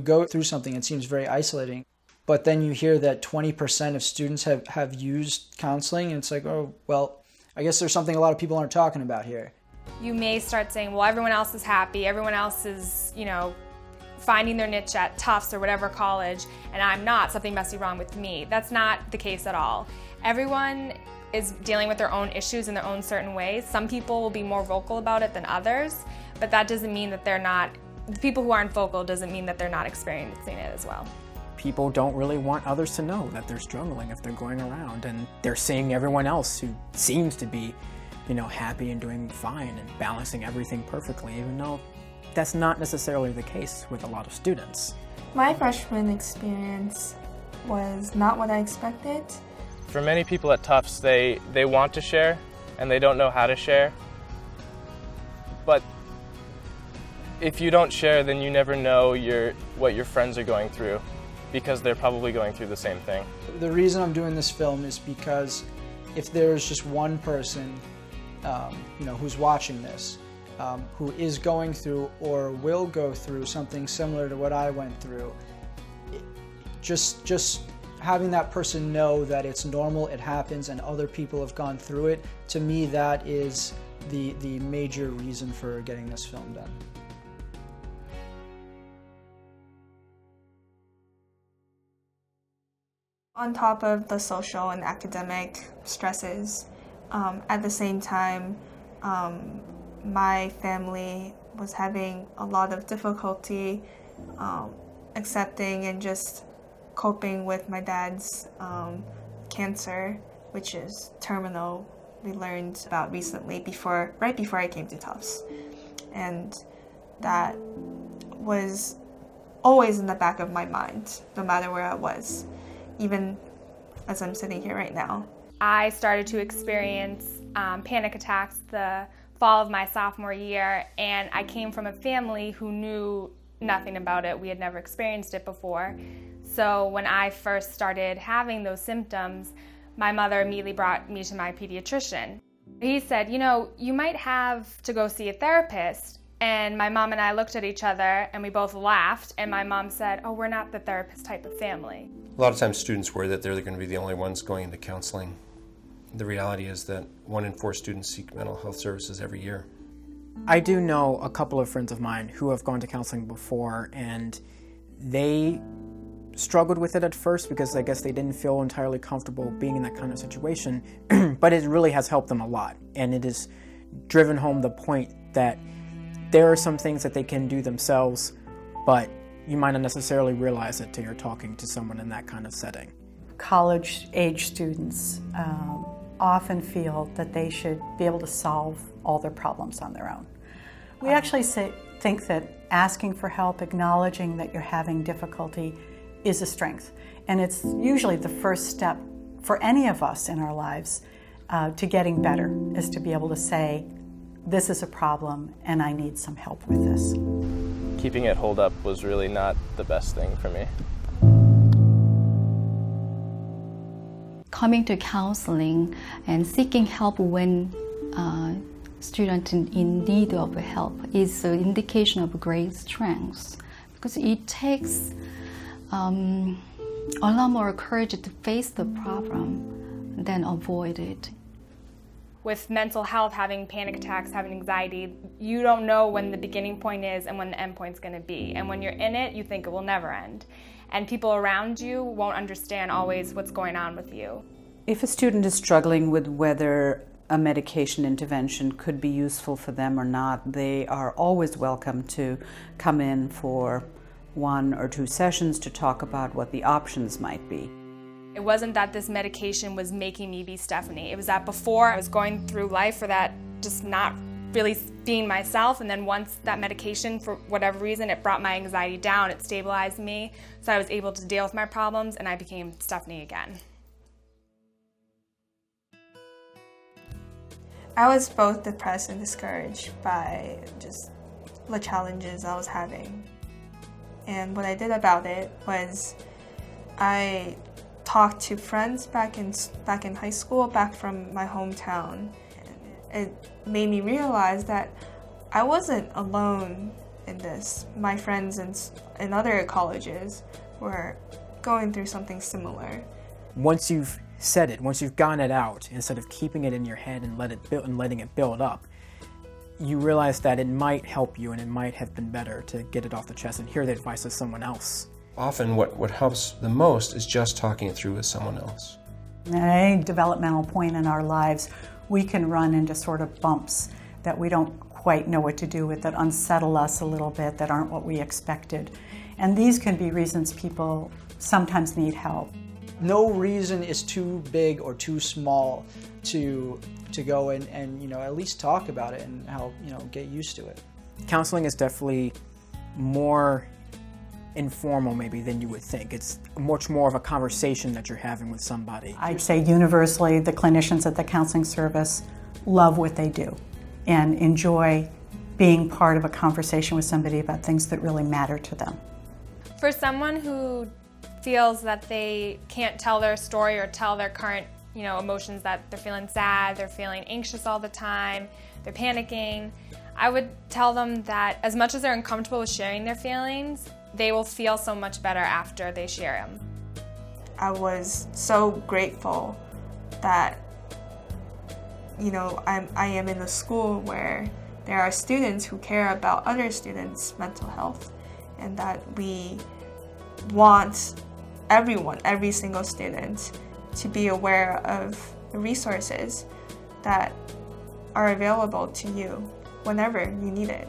Go through something, it seems very isolating, but then you hear that 20% of students have used counseling, and it's like, oh, well, I guess there's something a lot of people aren't talking about here. You may start saying, well, everyone else is happy, everyone else is, finding their niche at Tufts or whatever college, and I'm not, something must be wrong with me. That's not the case at all. Everyone is dealing with their own issues in their own certain ways. Some people will be more vocal about it than others, but that doesn't mean that they're not, the people who aren't vocal doesn't mean that they're not experiencing it as well. People don't really want others to know that they're struggling if they're going around, and they're seeing everyone else who seems to be, happy and doing fine and balancing everything perfectly, even though that's not necessarily the case with a lot of students. My freshman experience was not what I expected. For many people at Tufts, they want to share and they don't know how to share. But if you don't share, then you never know what your friends are going through, because they're probably going through the same thing. The reason I'm doing this film is because if there's just one person who's watching this, who is going through or will go through something similar to what I went through, just having that person know that it's normal, it happens, and other people have gone through it, to me that is the major reason for getting this film done. On top of the social and academic stresses, at the same time, my family was having a lot of difficulty accepting and just coping with my dad's cancer, which is terminal. We learned about recently, right before I came to Tufts. And that was always in the back of my mind, no matter where I was, even as I'm sitting here right now. I started to experience panic attacks the fall of my sophomore year, and I came from a family who knew nothing about it. We had never experienced it before. So when I first started having those symptoms, my mother immediately brought me to my pediatrician. He said, you might have to go see a therapist. And my mom and I looked at each other and we both laughed, and my mom said, oh, we're not the therapist type of family. A lot of times students worry that they're going to be the only ones going into counseling. The reality is that 1 in 4 students seek mental health services every year. I do know a couple of friends of mine who have gone to counseling before, and they struggled with it at first because I guess they didn't feel entirely comfortable being in that kind of situation, but it really has helped them a lot, and it has driven home the point that there are some things that they can do themselves, but you might not necessarily realize it till you're talking to someone in that kind of setting. College-age students often feel that they should be able to solve all their problems on their own. We actually think that asking for help, acknowledging that you're having difficulty, is a strength. And it's usually the first step for any of us in our lives to getting better, is to be able to say, this is a problem and I need some help with this. Keeping it holed up was really not the best thing for me. Coming to counseling and seeking help when student in need of help is an indication of great strength, because it takes a lot more courage to face the problem than avoid it. With mental health, having panic attacks, having anxiety, you don't know when the beginning point is and when the end point's going to be. And when you're in it, you think it will never end. And people around you won't understand always what's going on with you. If a student is struggling with whether a medication intervention could be useful for them or not, they are always welcome to come in for 1 or 2 sessions to talk about what the options might be. It wasn't that this medication was making me be Stephanie. It was that before I was going through life for that, just not really being myself, and then once that medication, for whatever reason, it brought my anxiety down, it stabilized me, so I was able to deal with my problems, and I became Stephanie again. I was both depressed and discouraged by just the challenges I was having. And what I did about it was I talked to friends back in high school, back from my hometown. It made me realize that I wasn't alone in this. My friends in other colleges were going through something similar. Once you've said it, once you've gotten it out, instead of keeping it in your head and letting it build up, you realize that it might help you and it might have been better to get it off the chest and hear the advice of someone else. Often what helps the most is just talking it through with someone else. At any developmental point in our lives, we can run into sort of bumps that we don't quite know what to do with, that unsettle us a little bit, that aren't what we expected. And these can be reasons people sometimes need help. No reason is too big or too small to go and at least talk about it and help get used to it. Counseling is definitely more informal maybe than you would think. It's much more of a conversation that you're having with somebody. I'd say universally the clinicians at the counseling service love what they do and enjoy being part of a conversation with somebody about things that really matter to them. For someone who feels that they can't tell their story or tell their current emotions, that they're feeling sad, they're feeling anxious all the time, they're panicking, I would tell them that as much as they're uncomfortable with sharing their feelings, they will feel so much better after they share them. I was so grateful that I am in a school where there are students who care about other students' mental health, and that we want everyone, every single student, to be aware of the resources that are available to you whenever you need it.